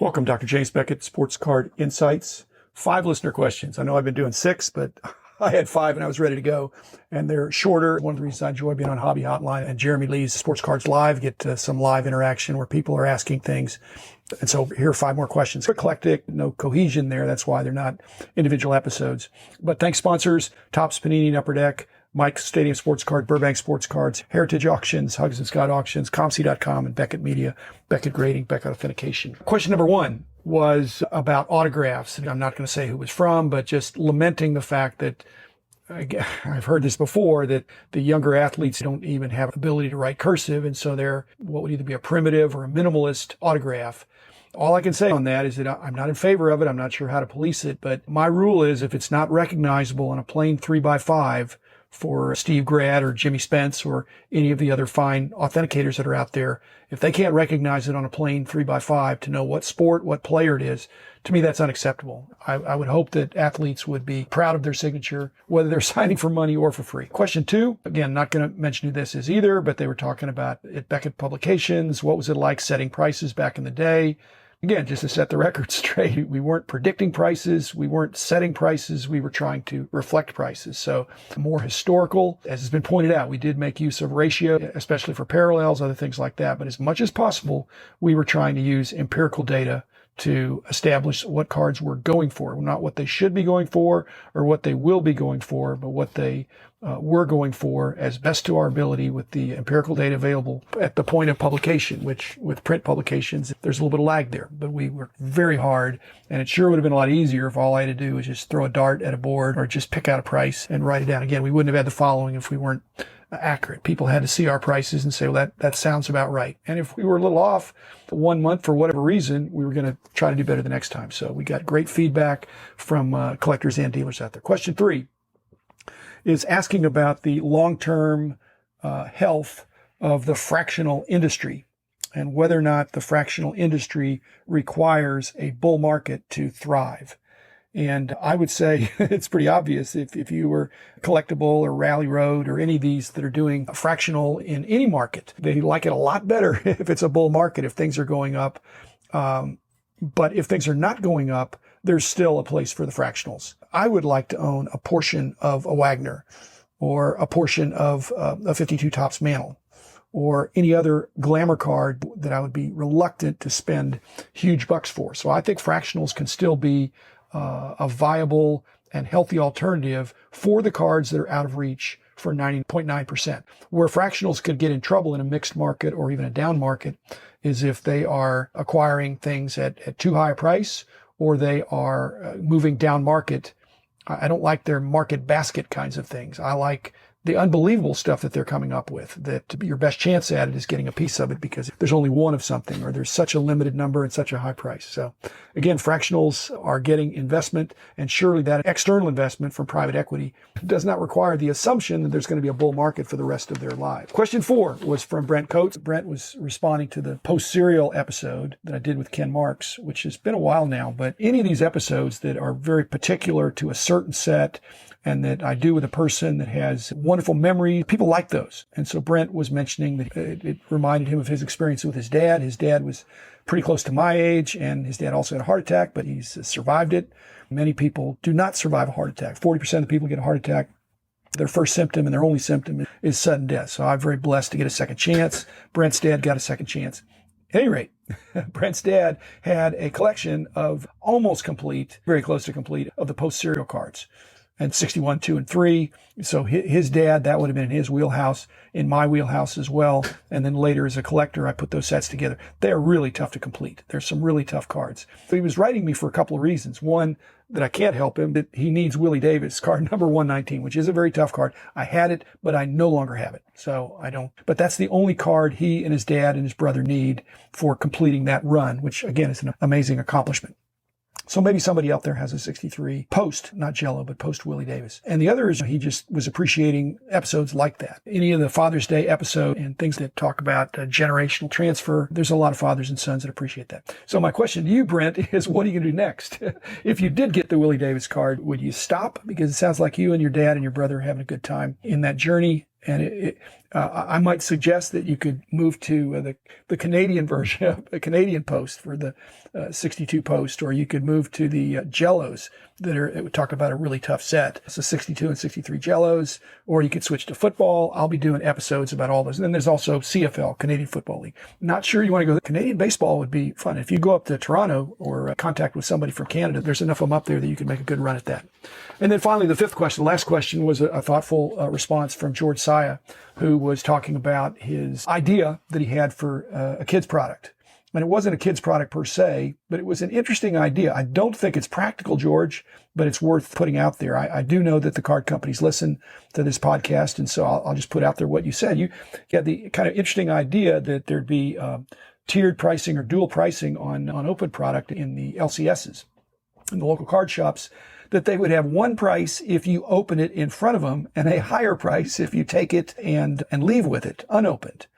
Welcome, Dr. James Beckett, Sports Card Insights. 5 listener questions. I know I've been doing 6, but I had 5 and I was ready to go. And they're shorter. One of the reasons I enjoy being on Hobby Hotline and Jeremy Lee's Sports Cards Live, get some live interaction where people are asking things. And so here are 5 more questions. Eclectic, no cohesion there. That's why they're not individual episodes. But thanks sponsors, Topps, Panini, and Upper Deck, Mike's Stadium Sports Card, Burbank Sports Cards, Heritage Auctions, Hugs and Scott Auctions, ComC.com, and Beckett Media, Beckett Grading, Beckett Authentication. Question number 1 was about autographs. I'm not going to say who it was from, but just lamenting the fact that I've heard this before, that the younger athletes don't even have ability to write cursive, and so they're what would either be a primitive or a minimalist autograph. All I can say on that is that I'm not in favor of it. I'm not sure how to police it, but my rule is if it's not recognizable on a plain 3x5 for Steve Grad or Jimmy Spence or any of the other fine authenticators that are out there, if they can't recognize it on a plain 3x5 to know what sport, what player it is, to me that's unacceptable. I would hope that athletes would be proud of their signature, whether they're signing for money or for free. Question 2, again, not going to mention who this is either, but they were talking about at Beckett Publications, what was it like setting prices back in the day? Again, just to set the record straight, we weren't predicting prices. We weren't setting prices. We were trying to reflect prices. So more historical, as has been pointed out, we did make use of ratio, especially for parallels, other things like that. But as much as possible, we were trying to use empirical data to establish what cards we're going for, not what they should be going for or what they will be going for, but what they were going for as best to our ability with the empirical data available at the point of publication, which with print publications, there's a little bit of lag there. But we worked very hard, and it sure would have been a lot easier if all I had to do was just throw a dart at a board or just pick out a price and write it down. Again, we wouldn't have had the following if we weren't accurate. People had to see our prices and say, well, that sounds about right. And if we were a little off 1 month for whatever reason, we were going to try to do better the next time. So we got great feedback from collectors and dealers out there. Question 3 is asking about the long-term health of the fractional industry and whether or not the fractional industry requires a bull market to thrive. And I would say it's pretty obvious if you were Collectible or Rally Road or any of these that are doing fractional in any market, they like it a lot better if it's a bull market, if things are going up. But if things are not going up, there's still a place for the fractionals. I would like to own a portion of a Wagner or a portion of a 52 Topps Mantle or any other glamour card that I would be reluctant to spend huge bucks for. So I think fractionals can still be a viable and healthy alternative for the cards that are out of reach for 90.9%. Where fractionals could get in trouble in a mixed market or even a down market is if they are acquiring things at too high a price or they are moving down market. I don't like their market basket kinds of things. I like the unbelievable stuff that they're coming up with, that your best chance at it is getting a piece of it because there's only one of something or there's such a limited number and such a high price. So again, fractionals are getting investment, and surely that external investment from private equity does not require the assumption that there's going to be a bull market for the rest of their lives. Question 4 was from Brent Coates. Brent was responding to the post-serial episode that I did with Ken Marks, which has been a while now, but any of these episodes that are very particular to a certain set and that I do with a person that has wonderful memory, people like those. And so Brent was mentioning that it reminded him of his experience with his dad. His dad was pretty close to my age, and his dad also had a heart attack, but he's survived it. Many people do not survive a heart attack. 40% of the people get a heart attack. Their first symptom and their only symptom is sudden death. So I'm very blessed to get a second chance. Brent's dad got a second chance. At any rate, Brent's dad had a collection of almost complete, very close to complete, of the post-serial cards. And 61, 2, and 3. So his dad, that would have been in his wheelhouse, in my wheelhouse as well. And then later as a collector, I put those sets together. They're really tough to complete. There's some really tough cards. So he was writing me for a couple of reasons. One, that I can't help him, that he needs Willie Davis, card number 119, which is a very tough card. I had it, but I no longer have it. So I don't, but that's the only card he and his dad and his brother need for completing that run, which again is an amazing accomplishment. So maybe somebody out there has a 63 post, not Jello, but post Willie Davis. And the other is he just was appreciating episodes like that. Any of the Father's Day episode and things that talk about generational transfer, there's a lot of fathers and sons that appreciate that. So my question to you, Brent, is what are you going to do next? If you did get the Willie Davis card, would you stop? Because it sounds like you and your dad and your brother are having a good time in that journey. And I might suggest that you could move to the Canadian version, a Canadian Post for the 62 Post, or you could move to the Jellos it would talk about a really tough set. So 62 and 63 Jellos, or you could switch to football. I'll be doing episodes about all those. And then there's also CFL, Canadian Football League. Not sure you want to go. Canadian baseball would be fun. If you go up to Toronto or contact with somebody from Canada, there's enough of them up there that you can make a good run at that. And then finally, the fifth question, the last question, was a thoughtful response from George Saya, who was talking about his idea that he had for a kid's product. And it wasn't a kid's product per se, but it was an interesting idea. I don't think it's practical, George, but it's worth putting out there. I do know that the card companies listen to this podcast, and so I'll just put out there what you said. You had the kind of interesting idea that there'd be tiered pricing or dual pricing on open product in the LCSs, in the local card shops, that they would have one price if you open it in front of them and a higher price if you take it and leave with it unopened.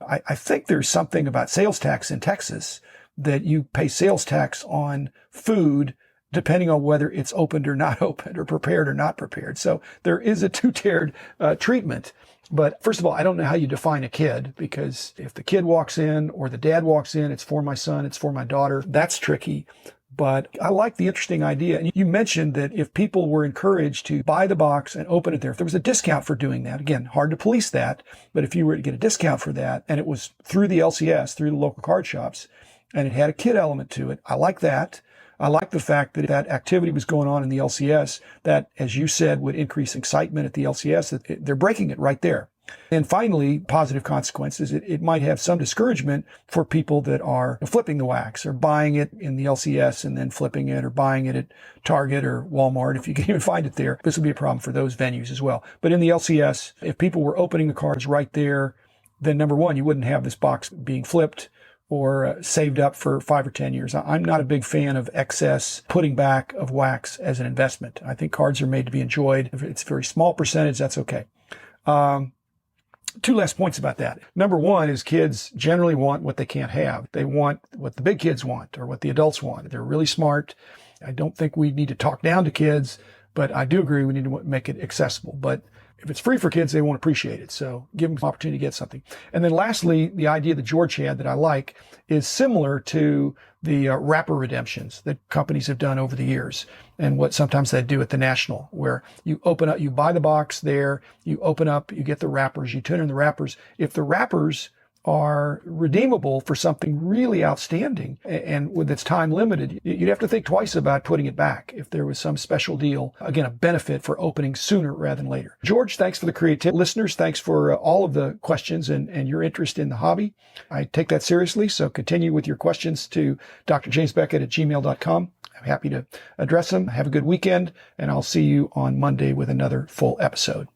I think there's something about sales tax in Texas that you pay sales tax on food depending on whether it's opened or not opened, or prepared or not prepared. So there is a two-tiered treatment. But first of all, I don't know how you define a kid, because if the kid walks in or the dad walks in, it's for my son, it's for my daughter. That's tricky. But I like the interesting idea. And you mentioned that if people were encouraged to buy the box and open it there, if there was a discount for doing that, again, hard to police that, but if you were to get a discount for that and it was through the LCS, through the local card shops, and it had a kid element to it, I like that. I like the fact that that activity was going on in the LCS, that, as you said, would increase excitement at the LCS, that they're breaking it right there. And finally, positive consequences. It might have some discouragement for people that are flipping the wax, or buying it in the LCS and then flipping it, or buying it at Target or Walmart, if you can even find it there. This would be a problem for those venues as well. But in the LCS, if people were opening the cards right there, then number one, you wouldn't have this box being flipped or saved up for 5 or 10 years. I'm not a big fan of excess putting back of wax as an investment. I think cards are made to be enjoyed. If it's a very small percentage, that's okay. Two last points about that. Number one is kids generally want what they can't have. They want what the big kids want, or what the adults want. They're really smart. I don't think we need to talk down to kids, but I do agree we need to make it accessible. But if it's free for kids, they won't appreciate it. So give them an opportunity to get something. And then lastly, the idea that George had that I like is similar to the wrapper redemptions that companies have done over the years, and what sometimes they do at the National, where you open up, you buy the box there, you open up, you get the wrappers, you turn in the wrappers. If the wrappers are redeemable for something really outstanding and with its time limited, you'd have to think twice about putting it back if there was some special deal, again, a benefit for opening sooner rather than later. George, thanks for the creativity. Listeners, thanks for all of the questions and your interest in the hobby. I take that seriously, so continue with your questions to doctorjamesbeckett@gmail.com. I'm happy to address them. Have a good weekend, and I'll see you on Monday with another full episode.